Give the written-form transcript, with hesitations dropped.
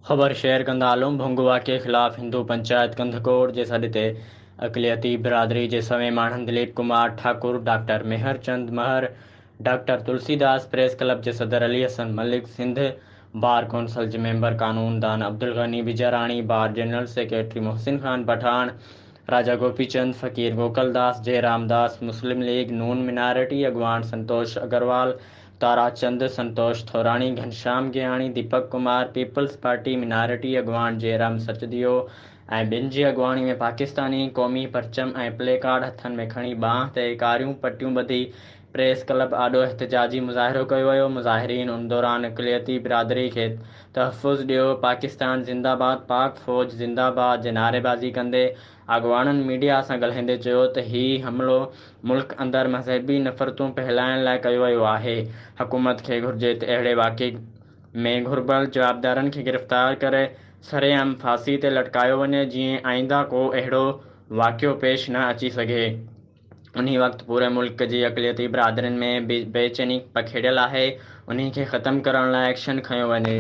ख़बर शेयर कंदा हलूं। भुंगवा के ख़िलाफ़ हिंदू पंचायत कंधकोट जे सॾ ते अक़लियती बिरादरी जे सवें माण्हुनि Dilip Kumar Thakur, doctor Meharchand Mahar, doctor Tulsidas, press club जे सदर अली हसन मलिक, सिंध बार कौंसिल जे मेंबर कानून दान Abdul Ghani Vijayrani, bar general secretary Mohsin Khan Pathan, Raja Gopichand, Faqir Gokaldas, Jairam Das, Muslim League Noon minority अगवान Santosh Agarwal, Tarachand, Santosh Thorani, Ghanshyam Gayani, Deepak Kumar, Peoples Party minority अगवान जयराम सचदियो ऐं ॿिनि जी अॻुवाणी में पाकिस्तानी क़ौमी परचम ऐं प्ले कार्ड हथनि में खणी बांह ते कारियूं पटियूं ॿधी प्रेस क्लब आॾो एहतिजाजी मुज़ाहिरो कयो वियो। मुज़ाहिरीन उन दौरान अक़लियती बिरादरी खे तहफ़ुज़ ॾियो, पाकिस्तान ज़िंदाबाद, पाक फ़ौज ज़िंदाबाद जे नारेबाज़ी कंदे अॻुवाणनि मीडिया सां ॻाल्हाईंदे चयो त हीउ हमिलो मुल्क अंदरि मज़हबी नफ़रतूं फहिलाइण लाइ कयो वियो आहे। हुकूमत खे घुर्जे त अहिड़े वाक़े में घुर्बल जवाबदारनि खे गिरफ़्तार करे सरेआम फांसी ते लटकायो वञे, जीअं आईंदा को अहिड़ो वाक़ियो पेश न अची सघे। उन्ही वक़्तु पूरे मुल्क जी अक़लियती बिरादरियुनि में बेचैनी पखेड़ियल आहे। उन्ही खे ख़तमु करण लाइ एक्शन खंयो वञे।